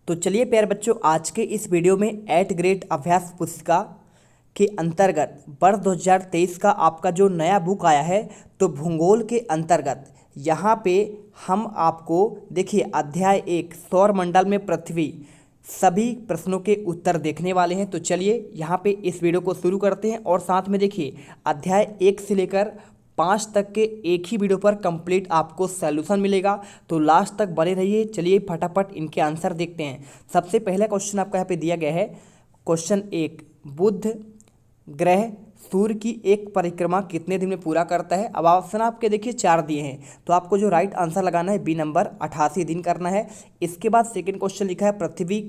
तो चलिए प्यारे बच्चों, आज के इस वीडियो में 8th ग्रेड अभ्यास पुस्तिका के अंतर्गत वर्ष 2023 का आपका जो नया बुक आया है, तो भूगोल के अंतर्गत यहाँ पे हम आपको देखिए अध्याय 1 सौरमंडल में पृथ्वी सभी प्रश्नों के उत्तर देखने वाले हैं। तो चलिए यहाँ पे इस वीडियो को शुरू करते हैं और साथ में देखिए अध्याय 1 से लेकर 5 तक के एक ही वीडियो पर कंप्लीट आपको सॉल्यूशन मिलेगा, तो लास्ट तक बने रहिए। चलिए फटाफट इनके आंसर देखते हैं। सबसे पहला क्वेश्चन आपका यहाँ पे दिया गया है, क्वेश्चन 1, बुध ग्रह सूर्य की एक परिक्रमा कितने दिन में पूरा करता है। अब ऑप्शन आपके देखिए 4 दिए हैं, तो आपको जो राइट आंसर लगाना है बी नंबर 88 दिन करना है। इसके बाद सेकंड क्वेश्चन लिखा है पृथ्वी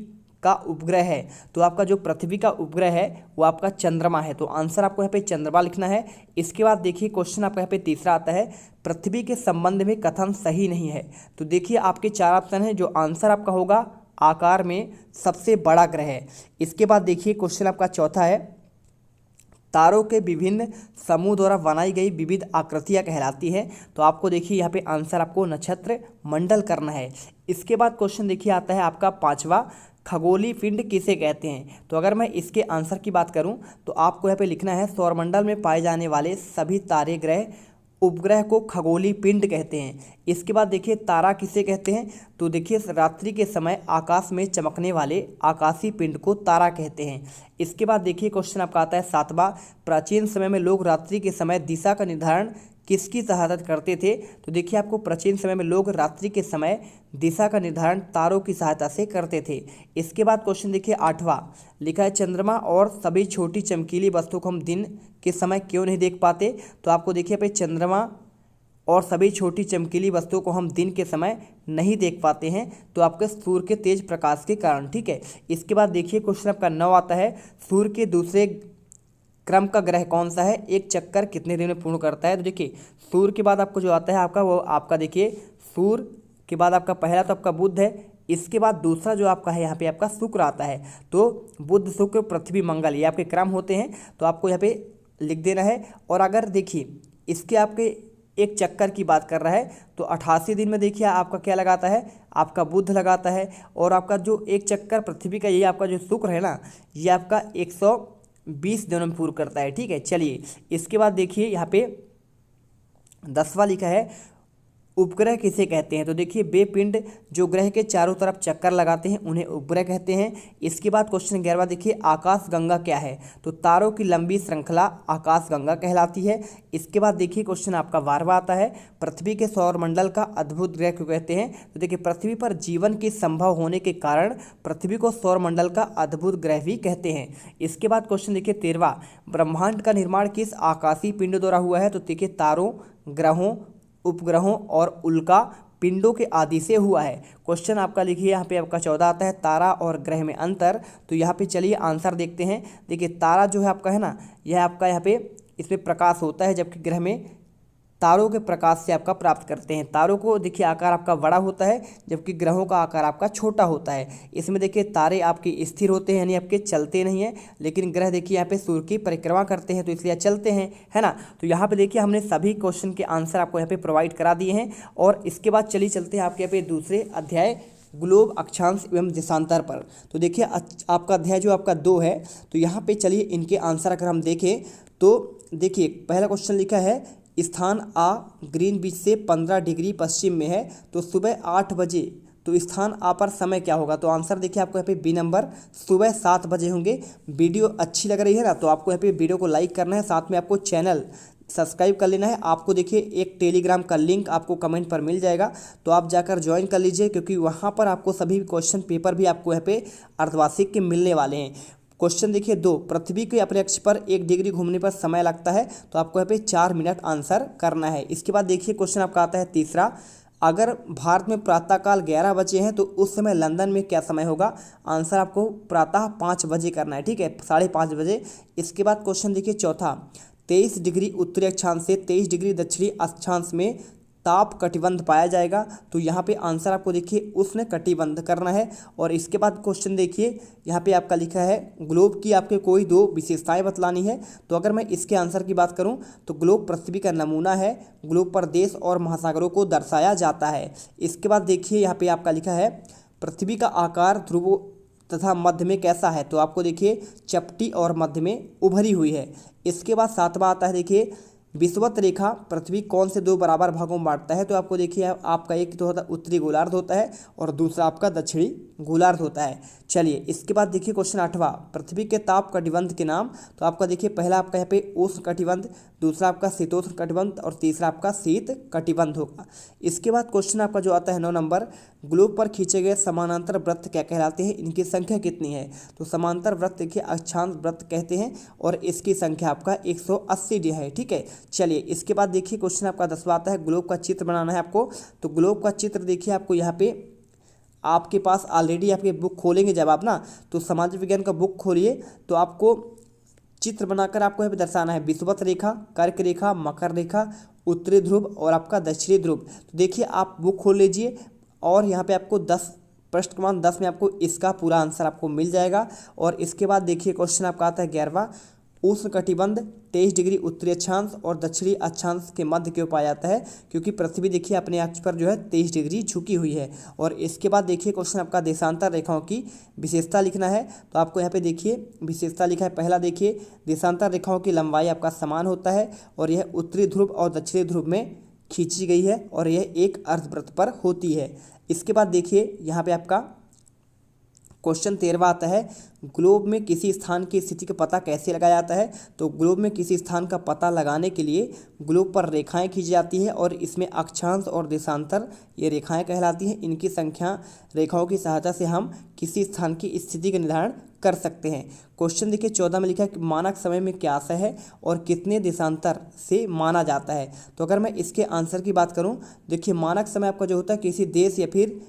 का उपग्रह है, तो आपका जो पृथ्वी का उपग्रह है वो आपका चंद्रमा है, तो आंसर आपको यहाँ पे चंद्रमा लिखना है। इसके बाद देखिए क्वेश्चन आपका यहाँ पे तीसरा आता है, पृथ्वी के संबंध में कथन सही नहीं है। तो देखिए आपके 4 ऑप्शन हैं, जो आंसर आपका होगा आकार में सबसे बड़ा ग्रह है। इसके बाद देखिए क्वेश्चन आपका चौथा है, तारों के विभिन्न समूह द्वारा बनाई गई विविध आकृतियाँ कहलाती हैं। तो आपको देखिए यहाँ पे आंसर आपको नक्षत्र मंडल करना है। इसके बाद क्वेश्चन देखिए आता है आपका 5वां, खगोलीय पिंड किसे कहते हैं। तो अगर मैं इसके आंसर की बात करूं तो आपको यहाँ पे लिखना है सौरमंडल में पाए जाने वाले सभी तारे ग्रह उपग्रह को खगोलीय पिंड कहते हैं। इसके बाद देखिए तारा किसे कहते हैं, तो देखिए रात्रि के समय आकाश में चमकने वाले आकाशीय पिंड को तारा कहते हैं। इसके बाद देखिए क्वेश्चन आपका आता है 7वां, प्राचीन समय में लोग रात्रि के समय दिशा का निर्धारण किसकी सहायता करते थे। तो देखिए आपको प्राचीन समय में लोग रात्रि के समय दिशा का निर्धारण तारों की सहायता से करते थे। इसके बाद क्वेश्चन देखिए 8वां, लिखा है चंद्रमा और सभी छोटी चमकीली वस्तुओं को हम दिन के समय क्यों नहीं देख पाते। तो आपको देखिए पे चंद्रमा और सभी छोटी चमकीली वस्तुओं को हम दिन के समय नहीं देख पाते हैं, तो आपके सूर्य के तेज प्रकाश के कारण, ठीक है। इसके बाद देखिए क्वेश्चन आपका 9 आता है, सूर्य के दूसरे क्रम का ग्रह कौन सा है, एक चक्कर कितने दिन में पूर्ण करता है। तो देखिए सूर्य के बाद आपको जो आता है आपका वो आपका देखिए सूर्य के बाद आपका पहला तो आपका बुध है, इसके बाद दूसरा जो आपका है यहाँ पे आपका शुक्र आता है। तो बुध शुक्र पृथ्वी मंगल ये आपके क्रम होते हैं, तो आपको यहाँ पे लिख देना है। और अगर देखिए इसके आपके एक चक्कर की बात कर रहा है तो 88 दिन में देखिए आपका क्या लगाता है, आपका बुध लगाता है। और आपका जो एक चक्कर पृथ्वी का ये आपका जो शुक्र है ना, ये आपका 120 दिनों में पूर्ण करता है, ठीक है। चलिए इसके बाद देखिए यहाँ पे 10वां लिखा है, उपग्रह किसे कहते हैं। तो देखिए वे पिंड जो ग्रह के चारों तरफ चक्कर लगाते हैं उन्हें उपग्रह कहते हैं। इसके बाद क्वेश्चन 11वां देखिए, आकाश गंगा क्या है। तो तारों की लंबी श्रृंखला आकाश गंगा कहलाती है। इसके बाद देखिए क्वेश्चन आपका 12वां आता है, पृथ्वी के सौरमंडल का अद्भुत ग्रह क्यों कहते हैं। तो देखिए पृथ्वी पर जीवन की संभव होने के कारण पृथ्वी को सौरमंडल का अद्भुत ग्रह भी कहते हैं। इसके बाद क्वेश्चन देखिए 13वां, ब्रह्मांड का निर्माण किस आकाशीय पिंड द्वारा हुआ है। तो देखिए तारों, ग्रहों, उपग्रहों और उल्का पिंडों के आदि से हुआ है। क्वेश्चन आपका लिखिए यहाँ पे आपका 14 आता है, तारा और ग्रह में अंतर। तो यहाँ पे चलिए आंसर देखते हैं। देखिए तारा जो है आपका है ना, यह आपका यहाँ पे इसमें प्रकाश होता है, जबकि ग्रह में तारों के प्रकाश से आपका प्राप्त करते हैं। तारों को देखिए आकार आपका बड़ा होता है, जबकि ग्रहों का आकार आपका छोटा होता है। इसमें देखिए तारे आपके स्थिर होते हैं, यानी आपके चलते नहीं हैं, लेकिन ग्रह देखिए यहाँ पे सूर्य की परिक्रमा करते हैं, तो इसलिए चलते हैं, है ना। तो यहाँ पे देखिए हमने सभी क्वेश्चन के आंसर आपको यहाँ पे प्रोवाइड करा दिए हैं। और इसके बाद चलिए चलते हैं आपके यहाँ पे दूसरे अध्याय ग्लोब अक्षांश एवं देशांतर पर। तो देखिए आपका अध्याय जो आपका 2 है, तो यहाँ पे चलिए इनके आंसर अगर हम देखें तो देखिए पहला क्वेश्चन लिखा है, स्थान आ ग्रीनविच से 15 डिग्री पश्चिम में है, तो सुबह 8 बजे तो स्थान आ पर समय क्या होगा। तो आंसर देखिए आपको यहाँ पे बी नंबर सुबह 7 बजे होंगे। वीडियो अच्छी लग रही है ना, तो आपको यहाँ पे वीडियो को लाइक करना है, साथ में आपको चैनल सब्सक्राइब कर लेना है। आपको देखिए एक टेलीग्राम का लिंक आपको कमेंट पर मिल जाएगा, तो आप जाकर ज्वाइन कर लीजिए, क्योंकि वहाँ पर आपको सभी क्वेश्चन पेपर भी आपको यहाँ पे अर्धवार्षिक के मिलने वाले हैं। क्वेश्चन देखिए 2, पृथ्वी के अपने अक्ष पर 1 डिग्री घूमने पर समय लगता है। तो आपको यहाँ पे 4 मिनट आंसर करना है। इसके बाद देखिए क्वेश्चन आपका आता है तीसरा, अगर भारत में प्रातःकाल 11 बजे हैं तो उस समय लंदन में क्या समय होगा। आंसर आपको प्रातः 5 बजे करना है, ठीक है, 5:30 बजे। इसके बाद क्वेश्चन देखिए चौथा, 23 डिग्री उत्तरी अक्षांश से 23 डिग्री दक्षिणी अक्षांश में ताप कटिबंध पाया जाएगा। तो यहाँ पे आंसर आपको देखिए उष्ण कटिबंध करना है। और इसके बाद क्वेश्चन देखिए यहाँ पे आपका लिखा है, ग्लोब की आपके कोई 2 विशेषताएं बतलानी है। तो अगर मैं इसके आंसर की बात करूँ तो ग्लोब पृथ्वी का नमूना है, ग्लोब पर देश और महासागरों को दर्शाया जाता है। इसके बाद देखिए यहाँ पे आपका लिखा है, पृथ्वी का आकार ध्रुवों तथा मध्य में कैसा है? तो आपको देखिए चपटी और मध्य में उभरी हुई है। इसके बाद सातवां आता है, देखिए विषुवत रेखा पृथ्वी कौन से दो बराबर भागों में बांटता है? तो आपको देखिए आपका एक तो होता है उत्तरी गोलार्ध होता है और दूसरा आपका दक्षिणी गोलार्ध होता है। चलिए इसके बाद देखिए क्वेश्चन 8वां, पृथ्वी के ताप कटिबंध के नाम। तो आपका देखिए पहला आपका यहाँ पे उष्ण कटिबंध, दूसरा आपका शीतोष्ण कटिबंध और तीसरा आपका शीत कटिबंध होगा। इसके बाद क्वेश्चन आपका जो आता है 9 नंबर, ग्लोब पर खींचे गए समानांतर वृत्त क्या कहलाते हैं? इनकी संख्या कितनी है? तो समांतर वृत्त देखिए अक्षांश वृत्त कहते हैं और इसकी संख्या आपका 180 है। ठीक है, चलिए इसके बाद देखिए क्वेश्चन आपका 10वां आता है, ग्लोब का चित्र बनाना है आपको। तो ग्लोब का चित्र देखिए आपको यहाँ पे आपके पास ऑलरेडी आपके बुक खोलेंगे जब आप ना, तो समाज विज्ञान का बुक खोलिए तो आपको चित्र बनाकर आपको यहाँ पे दर्शाना है विषुवत रेखा, कर्क रेखा, मकर रेखा, उत्तरी ध्रुव और आपका दक्षिणी ध्रुव। तो देखिए आप बुक खोल लीजिए और यहाँ पे आपको 10 प्रश्न क्रमांक 10 में आपको इसका पूरा आंसर आपको मिल जाएगा। और इसके बाद देखिए क्वेश्चन आपका आता है 11वां, उष्ण कटिबंध 23 डिग्री उत्तरी अक्षांश और दक्षिणी अक्षांश के मध्य क्यों पाया जाता है? क्योंकि पृथ्वी देखिए अपने अक्ष पर जो है 23 डिग्री झुकी हुई है। और इसके बाद देखिए क्वेश्चन आपका देशांतर रेखाओं की विशेषता लिखना है। तो आपको यहाँ पे देखिए विशेषता लिखा है, पहला देखिए देशांतर रेखाओं की लंबाई आपका समान होता है और यह उत्तरी ध्रुव और दक्षिणी ध्रुव में खींची गई है और यह एक अर्धवृत्त पर होती है। इसके बाद देखिए यहाँ पे आपका क्वेश्चन 13वां आता है, ग्लोब में किसी स्थान की स्थिति का पता कैसे लगाया जाता है? तो ग्लोब में किसी स्थान का पता लगाने के लिए ग्लोब पर रेखाएं खींची जाती है और इसमें अक्षांश और देशांतर ये रेखाएं कहलाती हैं। इनकी संख्या रेखाओं की सहायता से हम किसी स्थान की स्थिति का निर्धारण कर सकते हैं। क्वेश्चन देखिए 14 में लिखा है कि मानक समय में क्या आशय है और कितने देशांतर से माना जाता है? तो अगर मैं इसके आंसर की बात करूँ, देखिए मानक समय आपका जो होता है किसी देश या फिर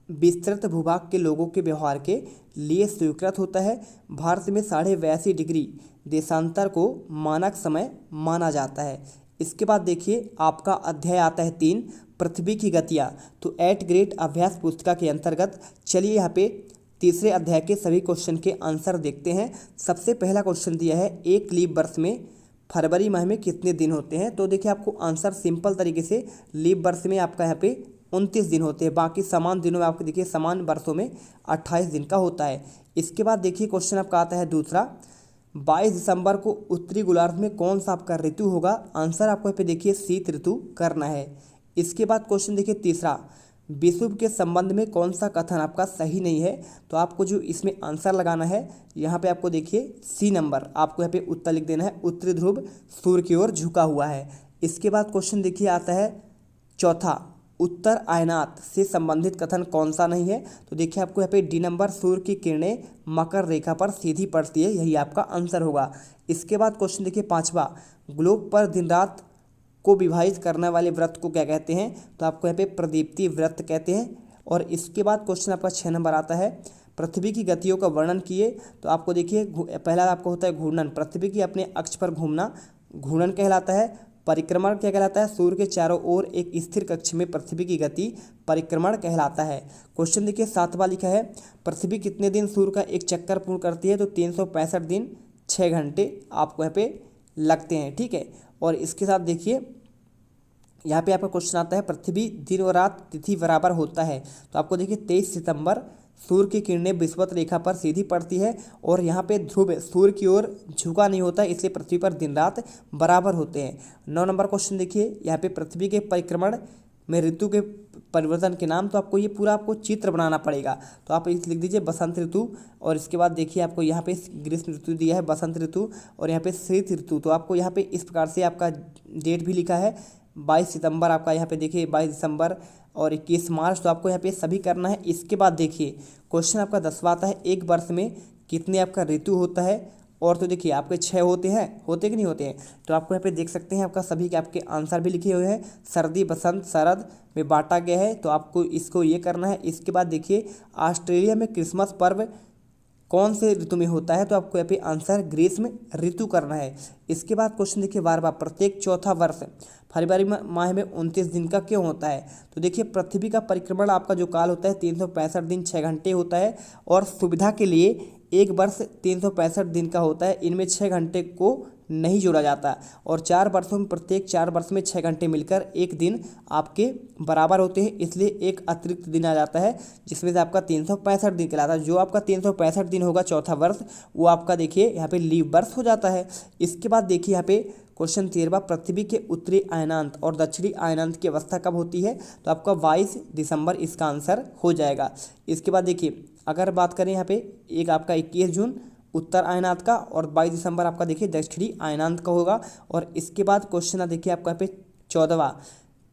विस्तृत भूभाग के लोगों के व्यवहार के लिए स्वीकृत होता है। भारत में 82.5 डिग्री देशांतर को मानक समय माना जाता है। इसके बाद देखिए आपका अध्याय आता है 3, पृथ्वी की गतियाँ। तो 8 ग्रेड अभ्यास पुस्तिका के अंतर्गत चलिए यहाँ पे तीसरे अध्याय के सभी क्वेश्चन के आंसर देखते हैं। सबसे पहला क्वेश्चन दिया है, एक लीप वर्ष में फरवरी माह में कितने दिन होते हैं? तो देखिए आपको आंसर सिंपल तरीके से, लीप वर्ष में आपका यहाँ पे 29 दिन होते हैं, बाकी समान दिनों में आपको देखिए समान वर्षों में 28 दिन का होता है। इसके बाद देखिए क्वेश्चन आपका आता है दूसरा, 22 दिसंबर को उत्तरी गोलार्ध में कौन सा आपका ऋतु होगा? आंसर आपको यहाँ पे देखिए शीत ऋतु करना है। इसके बाद क्वेश्चन देखिए तीसरा, विषुव के संबंध में कौन सा कथन आपका सही नहीं है? तो आपको जो इसमें आंसर लगाना है यहाँ पे आपको देखिए सी नंबर, आपको यहाँ पे उत्तर लिख देना है, उत्तरी ध्रुव सूर्य की ओर झुका हुआ है। इसके बाद क्वेश्चन देखिए आता है चौथा, उत्तर आयनात से संबंधित कथन कौन सा नहीं है? तो देखिए आपको यहाँ पे डी नंबर, सूर्य की किरणें मकर रेखा पर सीधी पड़ती है, यही आपका आंसर होगा। इसके बाद क्वेश्चन देखिए पांचवा, ग्लोब पर दिन रात को विभाजित करने वाले व्रत को क्या कहते हैं? तो आपको यहाँ पे प्रदीप्ति व्रत कहते हैं। और इसके बाद क्वेश्चन आपका 6 नंबर आता है, पृथ्वी की गतियों का वर्णन किए। तो आपको देखिए पहला आपको होता है घूर्णन, पृथ्वी की अपने अक्ष पर घूमना घूर्णन कहलाता है। परिक्रमण क्या कहलाता है? सूर्य के चारों ओर एक स्थिर कक्ष में पृथ्वी की गति परिक्रमण कहलाता है। क्वेश्चन देखिए 7वां लिखा है, पृथ्वी कितने दिन सूर्य का एक चक्कर पूर्ण करती है? तो 365 दिन 6 घंटे आपको यहाँ पे लगते हैं। ठीक है, और इसके साथ देखिए यहाँ पे आपका क्वेश्चन आता है, पृथ्वी दिन और रात तिथि बराबर होता है? तो आपको देखिए 23 सितंबर सूर्य की किरणें विषुवत रेखा पर सीधी पड़ती है और यहाँ पे ध्रुव सूर्य की ओर झुका नहीं होता, इसलिए पृथ्वी पर दिन रात बराबर होते हैं। 9 नंबर क्वेश्चन देखिए, यहाँ पे पृथ्वी के परिक्रमण में ऋतु के परिवर्तन के नाम। तो आपको ये पूरा आपको चित्र बनाना पड़ेगा, तो आप इस लिख दीजिए बसंत ऋतु। और इसके बाद देखिए आपको यहाँ पे ग्रीष्म ऋतु दिया है, बसंत ऋतु, और यहाँ पे शीत ऋतु। तो आपको यहाँ पे इस प्रकार से आपका डेट भी लिखा है, 22 सितंबर आपका यहाँ पे देखिए 22 दिसंबर और 21 मार्च। तो आपको यहाँ पे सभी करना है। इसके बाद देखिए क्वेश्चन आपका 10वां आता है, एक वर्ष में कितने आपका ऋतु होता है? और तो देखिए आपके 6 होते कि नहीं होते हैं? तो आपको यहाँ पे देख सकते हैं आपका सभी के आपके आंसर भी लिखे हुए हैं, सर्दी बसंत शरद में बांटा गया है, तो आपको इसको ये करना है। इसके बाद देखिए ऑस्ट्रेलिया में क्रिसमस पर्व कौन से ऋतु में होता है? तो आपको यहाँ पे आंसर ग्रीष्म ऋतु करना है। इसके बाद क्वेश्चन देखिए 12वां, प्रत्येक चौथा वर्ष फरवरी माह में 29 दिन का क्यों होता है? तो देखिए पृथ्वी का परिक्रमण आपका जो काल होता है 365 दिन 6 घंटे होता है, और सुविधा के लिए एक वर्ष 365 दिन का होता है, इनमें 6 घंटे को नहीं जोड़ा जाता। और 4 वर्षों में प्रत्येक 4 वर्ष में 6 घंटे मिलकर एक दिन आपके बराबर होते हैं, इसलिए एक अतिरिक्त दिन आ जाता है जिसमें से आपका 365 दिन कहलाता है। जो आपका 365 दिन होगा चौथा वर्ष, वो आपका देखिए यहाँ पे लीव वर्ष हो जाता है। इसके बाद देखिए यहाँ पे क्वेश्चन 13वां, पृथ्वी के उत्तरी अयनांत और दक्षिणी अयनांत की अवस्था कब होती है? तो आपका 22 दिसंबर इसका आंसर हो जाएगा। इसके बाद देखिए अगर बात करें यहाँ पे एक आपका 21 जून उत्तर अयनांत का और 22 दिसंबर आपका देखिए दक्षिणी अयनांत का होगा। और इसके बाद क्वेश्चन देखिए आपका यहाँ पे 14वां,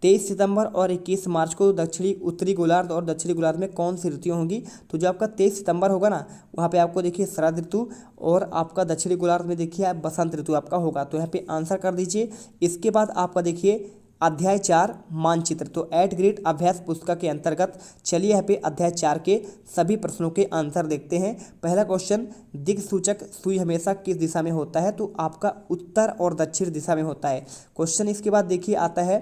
23 सितंबर और 21 मार्च को दक्षिणी उत्तरी गोलार्ध और दक्षिणी गोलार्ध में कौन सी ऋतुएं होंगी? तो जो आपका 23 सितंबर होगा ना, वहाँ पे आपको देखिए शरद ऋतु और आपका दक्षिणी गोलार्ध में देखिए आप बसंत ऋतु आपका होगा। तो यहाँ पे आंसर कर दीजिए। इसके बाद आपका देखिए अध्याय 4 मानचित्र। तो 8 ग्रेड अभ्यास पुस्तिका के अंतर्गत चलिए यहाँ पे अध्याय 4 के सभी प्रश्नों के आंसर देखते हैं। पहला क्वेश्चन, दिक्सूचक सुई हमेशा किस दिशा में होता है? तो आपका उत्तर और दक्षिण दिशा में होता है क्वेश्चन। इसके बाद देखिए आता है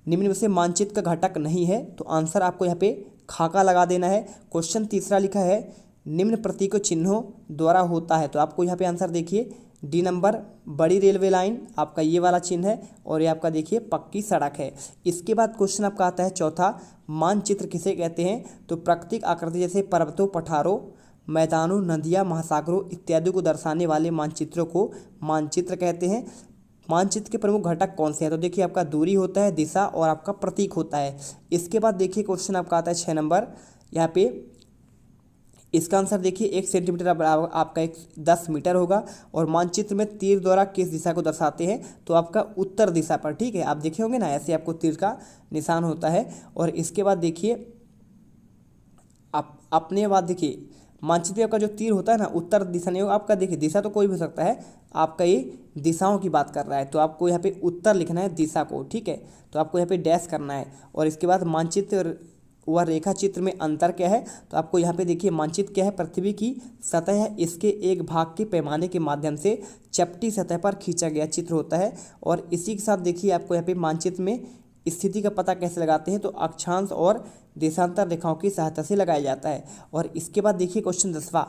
निम्न में से मानचित्र का घटक नहीं है, तो आंसर आपको यहाँ पे खाका लगा देना है। क्वेश्चन तीसरा लिखा है निम्न प्रतीकों चिन्हों द्वारा होता है, तो आपको यहाँ पे आंसर देखिए डी नंबर, बड़ी रेलवे लाइन आपका ये वाला चिन्ह है और ये आपका देखिए पक्की सड़क है। इसके बाद क्वेश्चन आपका आता है चौथा, मानचित्र किसे कहते हैं? तो प्राकृतिक आकृति जैसे पर्वतों, पठारों, मैदानों, नदियाँ, महासागरों इत्यादि को दर्शाने वाले मानचित्रों को मानचित्र कहते हैं। मानचित्र के प्रमुख घटक कौन से हैं? तो देखिए आपका दूरी होता है, दिशा और आपका प्रतीक होता है। इसके बाद देखिए क्वेश्चन आपका आता है 6 नंबर, यहाँ पे इसका आंसर देखिए 1 सेंटीमीटर आपका 10 मीटर होगा। और मानचित्र में तीर द्वारा किस दिशा को दर्शाते हैं? तो आपका उत्तर दिशा पर, ठीक है। आप देखे होंगे ना, ऐसे आपको तीर का निशान होता है। और इसके बाद देखिए आप अपने बाद देखिए मानचित्र आपका जो तीर होता है ना, उत्तर दिशा नहीं होगा आपका, देखिए दिशा तो कोई भी हो सकता है, आपका ये दिशाओं की बात कर रहा है, तो आपको यहाँ पे उत्तर लिखना है दिशा को, ठीक है। तो आपको यहाँ पे डैश करना है। और इसके बाद मानचित्र व रेखा चित्र में अंतर क्या है? तो आपको यहाँ पे देखिए मानचित्र क्या है, पृथ्वी की सतह है, इसके एक भाग के पैमाने के माध्यम से चपटी सतह पर खींचा गया चित्र होता है। और इसी के साथ देखिए आपको यहाँ पे मानचित्र में स्थिति का पता कैसे लगाते हैं? तो अक्षांश और देशांतर रेखाओं की सहायता से लगाया जाता है। और इसके बाद देखिए क्वेश्चन 10वां,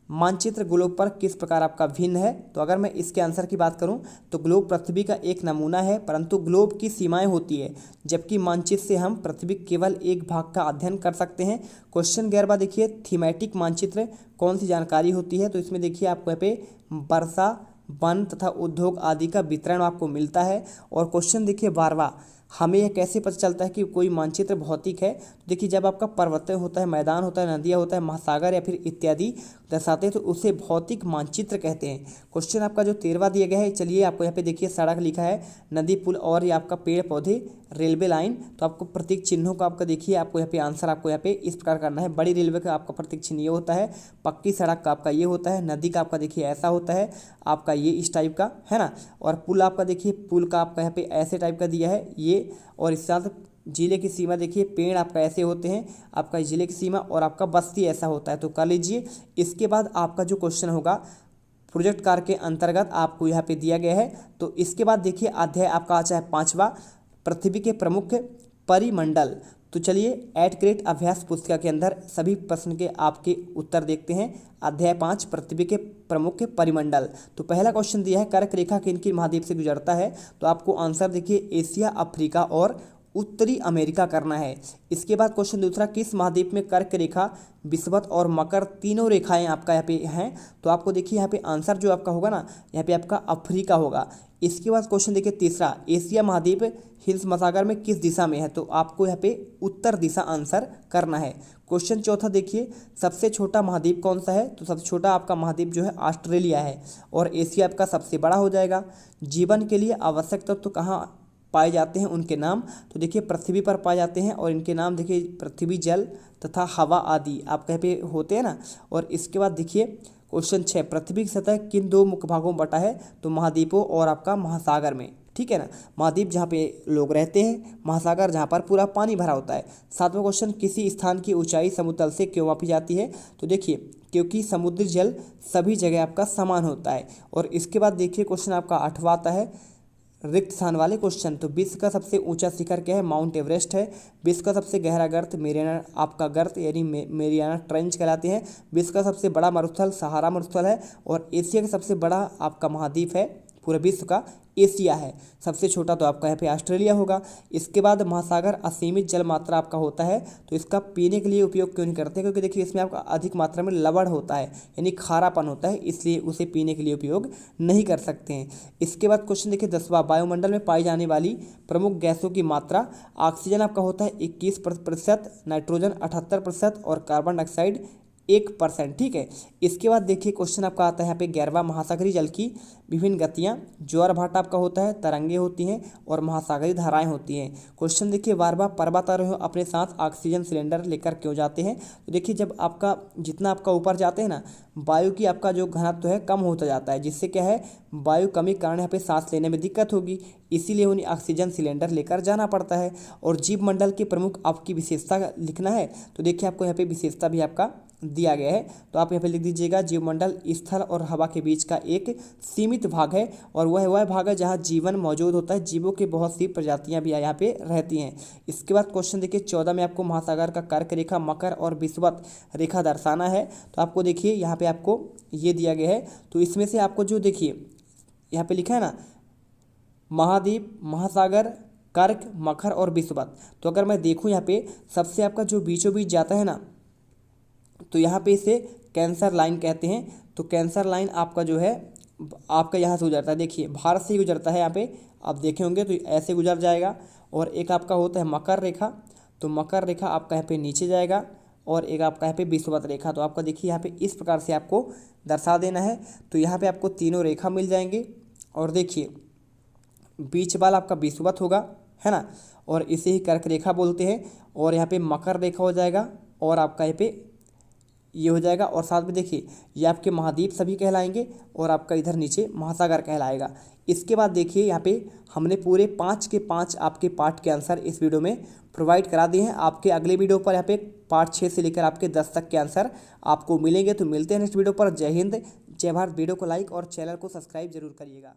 मानचित्र ग्लोब पर किस प्रकार आपका भिन्न है? तो अगर मैं इसके आंसर की बात करूं तो ग्लोब पृथ्वी का एक नमूना है, परंतु ग्लोब की सीमाएं होती है, जबकि मानचित्र से हम पृथ्वी केवल एक भाग का अध्ययन कर सकते हैं। क्वेश्चन 11वां देखिए, थीमेटिक मानचित्र कौन सी जानकारी होती है? तो इसमें देखिए आपको यहाँ पे वर्षा, वन तथा उद्योग आदि का वितरण आपको मिलता है। और क्वेश्चन देखिए 12वां, हमें यह कैसे पता चलता है कि कोई मानचित्र भौतिक है? तो देखिए जब आपका पर्वत होता है, मैदान होता है, नदियाँ होता है, महासागर या फिर इत्यादि दर्शाते हैं तो उसे भौतिक मानचित्र कहते हैं। क्वेश्चन आपका जो 13वां दिया गया है, चलिए आपको यहाँ पे देखिए सड़क लिखा है, नदी, पुल और ये आपका पेड़ पौधे, रेलवे लाइन। तो आपको प्रतीक चिन्हों का आपका देखिए आपको यहाँ पे आंसर आपको यहाँ पे इस प्रकार करना है। बड़ी रेलवे का आपका प्रतीक चिन्ह ये होता है, पक्की सड़क का आपका ये होता है, नदी का आपका देखिए ऐसा होता है आपका ये इस टाइप का है ना। और पुल आपका देखिए पुल का आपका यहाँ पे ऐसे टाइप का दिया है ये। और इस साथ जिले की सीमा देखिए, पेड़ आपका ऐसे होते हैं आपका जिले की सीमा, और आपका बस्ती ऐसा होता है, तो कर लीजिए। इसके बाद आपका जो क्वेश्चन होगा प्रोजेक्ट कार्य के अंतर्गत आपको यहाँ पे दिया गया है। तो इसके बाद देखिए अध्याय आपका आता है 5वां, पृथ्वी के प्रमुख परिमंडल। तो चलिए 8 ग्रेड अभ्यास पुस्तिका के अंदर सभी प्रश्न के आपके उत्तर देखते हैं। अध्याय 5, पृथ्वी के प्रमुख परिमंडल। तो पहला क्वेश्चन दिया है, कर्क रेखा किन किन महाद्वीप से गुजरता है? तो आपको आंसर देखिए एशिया, अफ्रीका और उत्तरी अमेरिका करना है। इसके बाद क्वेश्चन दूसरा, किस महाद्वीप में कर्क रेखा, विषुवत और मकर तीनों रेखाएं आपका यहाँ पे हैं? तो आपको देखिए यहाँ पे आंसर जो आपका होगा ना, यहाँ पे आपका अफ्रीका होगा। इसके बाद क्वेश्चन देखिए तीसरा, एशिया महाद्वीप हिंद महासागर में किस दिशा में है? तो आपको यहाँ पे उत्तर दिशा आंसर करना है। क्वेश्चन चौथा देखिए, सबसे छोटा महाद्वीप कौन सा है? तो सबसे छोटा आपका महाद्वीप जो है ऑस्ट्रेलिया है। और एशिया आपका सबसे बड़ा हो जाएगा। जीवन के लिए आवश्यक तत्व तो कहाँ पाए जाते हैं, उनके नाम? तो देखिए पृथ्वी पर पाए जाते हैं और इनके नाम देखिए पृथ्वी, जल तथा हवा आदि आपके यहाँ पे होते हैं ना। और इसके बाद देखिए क्वेश्चन 6, पृथ्वी की सतह किन दो मुख्य भागों में बटा है? तो महाद्वीपों और आपका महासागर में, ठीक है ना। महाद्वीप जहाँ पे लोग रहते हैं, महासागर जहाँ पर पूरा पानी भरा होता है। 7वां क्वेश्चन, किसी स्थान की ऊंचाई समुद्र तल से क्यों मापी जाती है? तो देखिए क्योंकि समुद्री जल सभी जगह आपका समान होता है। और इसके बाद देखिए क्वेश्चन आपका 8वां आता है, रिक्त स्थान वाले क्वेश्चन। तो विश्व का सबसे ऊंचा शिखर क्या है? माउंट एवरेस्ट है। विश्व का सबसे गहरा गर्त मेरियाना आपका गर्त यानी मेरियाना ट्रेंच कहलाते हैं। विश्व का सबसे बड़ा मरुस्थल सहारा मरुस्थल है। और एशिया का सबसे बड़ा आपका महाद्वीप है पूरे विश्व का एशिया है। सबसे छोटा तो आपका यहाँ पे ऑस्ट्रेलिया होगा। इसके बाद महासागर असीमित जल मात्रा आपका होता है, तो इसका पीने के लिए उपयोग क्यों नहीं करते, क्योंकि देखिए इसमें आपका अधिक मात्रा में लवण होता है, यानी खारापन होता है, इसलिए उसे पीने के लिए उपयोग नहीं कर सकते हैं। इसके बाद क्वेश्चन देखिए 10वां, वायुमंडल में पाई जाने वाली प्रमुख गैसों की मात्रा। ऑक्सीजन आपका होता है 21%, नाइट्रोजन 78% और कार्बन डाइऑक्साइड 1%। ठीक है। इसके बाद देखिए क्वेश्चन आपका आता है यहाँ पे 11वां, महासागरीय जल की विभिन्न गतियाँ। ज्वार भाटा आपका होता है, तरंगे होती हैं और महासागरीय धाराएं होती हैं। क्वेश्चन देखिए 12वां, पर्वतारोही अपने साथ ऑक्सीजन सिलेंडर लेकर क्यों जाते हैं। तो देखिए जब आपका जितना आपका ऊपर जाते हैं ना, वायु की आपका जो घनत्व है कम होता जाता है, जिससे क्या है वायु कमी के कारण यहाँ पे सांस लेने में दिक्कत होगी, इसीलिए उन्हें ऑक्सीजन सिलेंडर लेकर जाना पड़ता है। और जीव मंडल की प्रमुख आपकी विशेषता लिखना है, तो देखिए आपको यहाँ पे विशेषता भी आपका दिया गया है, तो आप यहाँ पे लिख दीजिएगा जीवमंडल स्थल और हवा के बीच का एक सीमित भाग है, और वह भाग है जहाँ जीवन मौजूद होता है, जीवों की बहुत सी प्रजातियाँ भी यहाँ पे रहती हैं। इसके बाद क्वेश्चन देखिए 14 में आपको महासागर का कर्क रेखा, मकर और विषुवत रेखा दर्शाना है। तो आपको देखिए यहाँ पे आपको ये दिया गया है, तो इसमें से आपको जो देखिए यहाँ पे लिखा है ना, महाद्वीप, महासागर, कर्क, मकर और विषुवत, तो अगर मैं देखूँ यहाँ पे सबसे आपका जो बीचों बीच जाता है ना, तो यहाँ पे इसे कैंसर लाइन कहते हैं। तो कैंसर लाइन आपका जो है आपका यहाँ से गुजरता है, देखिए भारत से ही गुजरता है, यहाँ पे आप देखे होंगे तो ऐसे गुजर जाएगा। और एक आपका होता है मकर रेखा, तो मकर रेखा आपका यहाँ पे नीचे जाएगा, और एक आपका यहाँ पे विषुवत रेखा, तो आपका देखिए यहाँ पे इस प्रकार से आपको दर्शा देना है। तो यहाँ पे आपको तीनों रेखा मिल जाएंगे, और देखिए बीच वाला आपका विषुवत होगा, है ना, और इसे ही कर्क रेखा बोलते हैं। और यहाँ पे मकर रेखा हो जाएगा, और आपका यहाँ पे ये हो जाएगा, और साथ में देखिए ये आपके महाद्वीप सभी कहलाएंगे, और आपका इधर नीचे महासागर कहलाएगा। इसके बाद देखिए यहाँ पे हमने पूरे 5 के 5 आपके पार्ट के आंसर इस वीडियो में प्रोवाइड करा दिए हैं। आपके अगले वीडियो पर यहाँ पे पार्ट 6 से लेकर आपके 10 तक के आंसर आपको मिलेंगे। तो मिलते हैं नेक्स्ट वीडियो पर। जय हिंद, जय भारत। वीडियो को लाइक और चैनल को सब्सक्राइब जरूर करिएगा।